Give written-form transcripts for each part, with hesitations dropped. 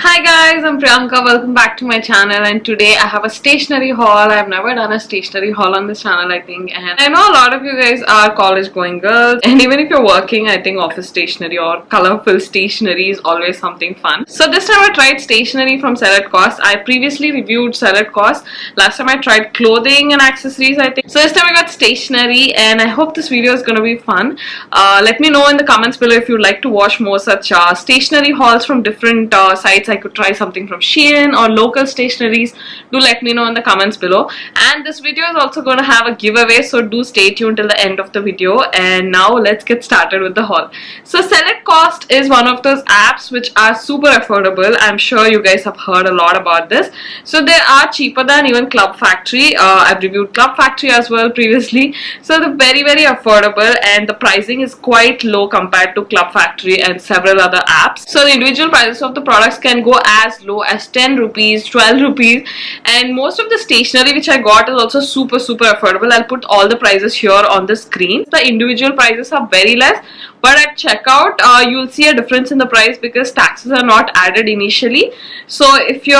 Hi guys, I'm Priyanka. Welcome back to my channel, and today I have a stationery haul. I've never done a stationery haul on this channel, I think, and I know a lot of you guys are college going girls, and even if you're working, I think office stationery or colorful stationery is always something fun. So this time I tried stationery from Select Cost. I previously reviewed Select Cost. Last time I tried clothing and accessories, I think. So this time I got stationery, and I hope this video is gonna be fun. Let me know in the comments below if you'd like to watch more such stationery hauls from different sites. I could try something from Shein or local stationeries. Do let me know in the comments below. And this video is also going to have a giveaway, so do stay tuned till the end of the video. And now let's get started with the haul. So Select Cost is one of those apps which are super affordable. I'm sure you guys have heard a lot about this. So they are cheaper than even Club Factory. I've reviewed Club Factory as well previously. So they're very affordable, and the pricing is quite low compared to Club Factory and several other apps. So the individual prices of the products can go as low as 10 rupees, 12 rupees, and most of the stationery which I got is also super affordable. I'll put all the prices here on the screen. The individual prices are very less, but at checkout you'll see a difference in the price because taxes are not added initially. So if your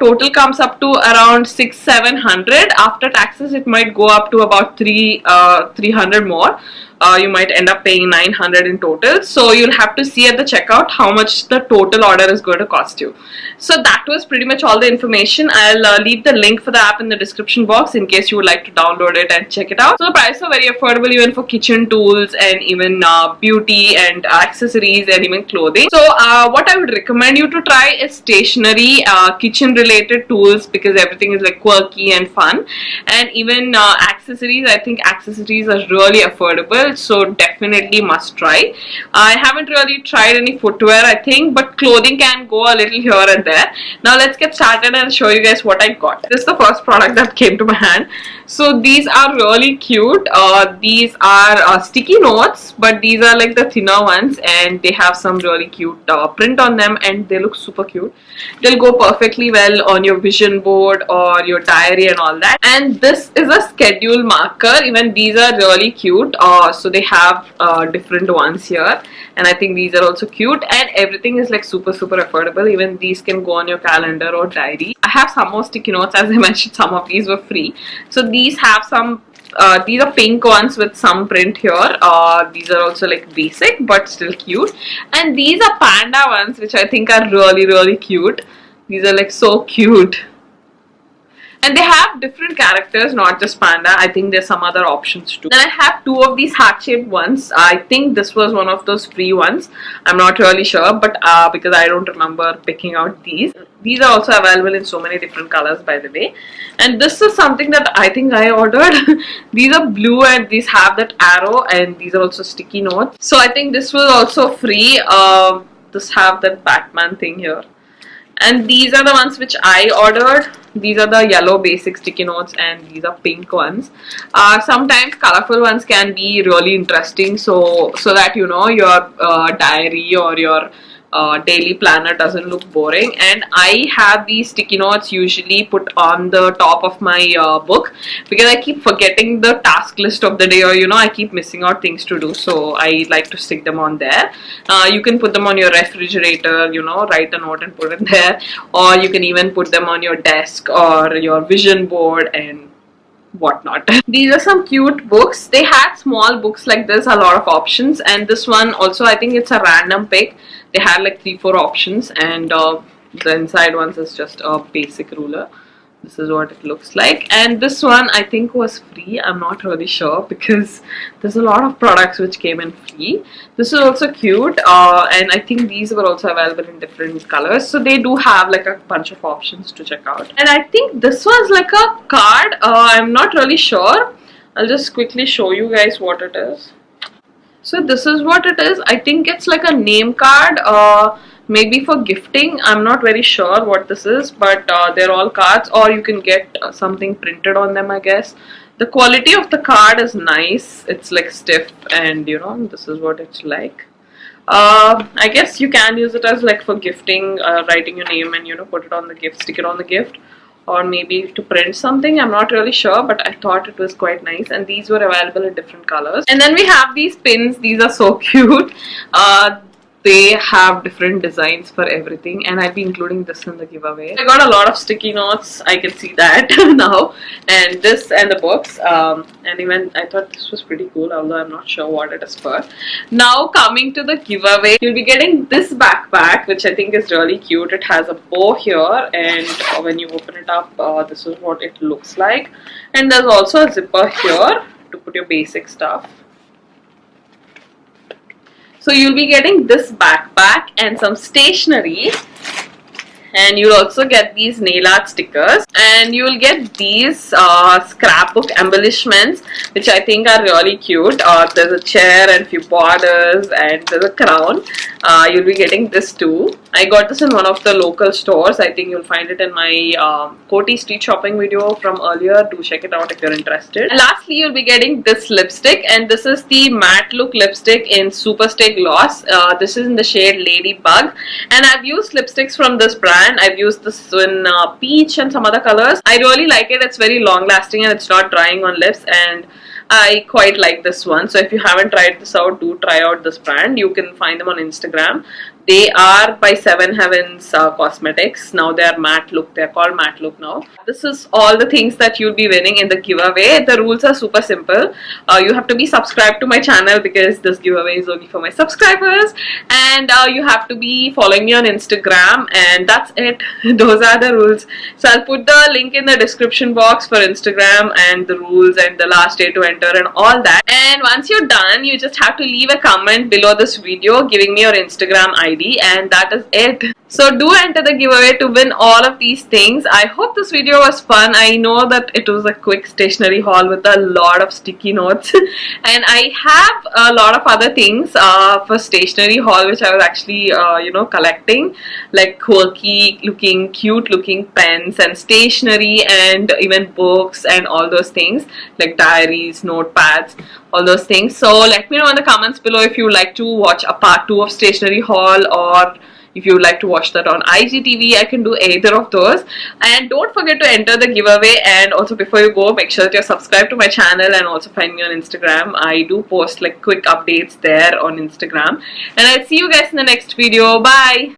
total comes up to around 600-700, after taxes it might go up to about 300 more. You might end up paying 900 in total. So you'll have to see at the checkout how much the total order is going to cost you. So that was pretty much all the information. I'll leave the link for the app in the description box in case you would like to download it and check it out. So the prices are very affordable even for kitchen tools and even beauty and accessories and even clothing. So what I would recommend you to try is stationery, kitchen related tools, because everything is like quirky and fun, and even accessories. I think accessories are really affordable, so definitely must try. I haven't really tried any footwear, I think, but clothing can go a little here and there. Now let's get started and show you guys what I got. This is the first product that came to my hand. So these are really cute. These are sticky notes, but these are like the thinner ones, and they have some really cute print on them, and they look super cute. They'll go perfectly well on your vision board or your diary and all that. And this is a schedule marker. Even these are really cute. So they have different ones here, and I think these are also cute, and everything is like super affordable. Even these can go on your calendar or diary. I have some more sticky notes. As I mentioned, some of these were free. So these have some these are pink ones with some print here. These are also like basic but still cute, and these are panda ones which I think are really cute. These are like so cute. And they have different characters, not just panda. I think there's some other options too. Then I have two of these heart-shaped ones. I think this was one of those free ones. I'm not really sure, but because I don't remember picking out these. These are also available in so many different colors, by the way. And this is something that I think I ordered. These are blue, and these have that arrow, and these are also sticky notes. So I think this was also free. This have that Batman thing here. And these are the ones which I ordered. These are the yellow basic sticky notes, and these are pink ones. Sometimes colorful ones can be really interesting, so that you know your diary or your daily planner doesn't look boring. And I have these sticky notes usually put on the top of my book, because I keep forgetting the task list of the day, or I keep missing out things to do, so I like to stick them on there. You can put them on your refrigerator, write a note and put it there, or you can even put them on your desk or your vision board and whatnot. These are some cute books. They had small books like this, a lot of options, and this one also, I think it's a random pick. They had like 3-4 options, and the inside ones is just a basic ruler. This is what it looks like. And this one I think was free. I'm not really sure because there's a lot of products which came in free. This is also cute, and I think these were also available in different colors. So they do have like a bunch of options to check out. And I think this was like a card. I'm not really sure. I'll just quickly show you guys what it is. So this is what it is. I think it's like a name card, maybe for gifting. I'm not very sure what this is, but they're all cards, or you can get something printed on them, I guess. The quality of the card is nice. It's like stiff, and this is what it's like. I guess you can use it as like for gifting, writing your name and put it on the gift, stick it on the gift, or maybe to print something. I'm not really sure, but I thought it was quite nice, and these were available in different colors. And then we have these pins. These are so cute. they have different designs for everything, and I'll be including this in the giveaway. I got a lot of sticky notes, I can see that now, and this and the books, and even I thought this was pretty cool, although I'm not sure what it is for. Now coming to the giveaway, you'll be getting this backpack, which I think is really cute. It has a bow here, and when you open it up, this is what it looks like, and there's also a zipper here to put your basic stuff. So you'll be getting this backpack and some stationery, and you'll also get these nail art stickers, and you'll get these scrapbook embellishments, which I think are really cute. There's a chair and few borders, and there's a crown. You'll be getting this too. I got this in one of the local stores. I think you'll find it in my Koti street shopping video from earlier. Do check it out if you're interested. And lastly, you'll be getting this lipstick, and this is the matte look lipstick in Super Stay Gloss. This is in the shade Ladybug, and I've used lipsticks from this brand. I've used this in peach and some other colors. I really like it. It's very long lasting and it's not drying on lips, and I quite like this one. So if you haven't tried this out, do try out this brand. You can find them on Instagram. They are by Seven Heavens Cosmetics. Now they are matte look. They are called matte look now. This is all the things that you'll be winning in the giveaway. The rules are super simple. You have to be subscribed to my channel because this giveaway is only for my subscribers. And you have to be following me on Instagram. And that's it. Those are the rules. So I'll put the link in the description box for Instagram and the rules and the last day to enter and all that. And once you're done, you just have to leave a comment below this video giving me your Instagram ID, and that is it. So do enter the giveaway to win all of these things. I hope this video was fun. I know that it was a quick stationery haul with a lot of sticky notes and I have a lot of other things for stationery haul which I was actually collecting, like quirky looking, cute looking pens and stationery and even books and all those things like diaries, notepads, all those things. So let me know in the comments below if you would like to watch a part 2 of stationery haul, or if you would like to watch that on IGTV. I can do either of those. And don't forget to enter the giveaway, and also before you go, make sure that you're subscribed to my channel and also find me on Instagram. I do post like quick updates there on Instagram. And I'll see you guys in the next video. Bye!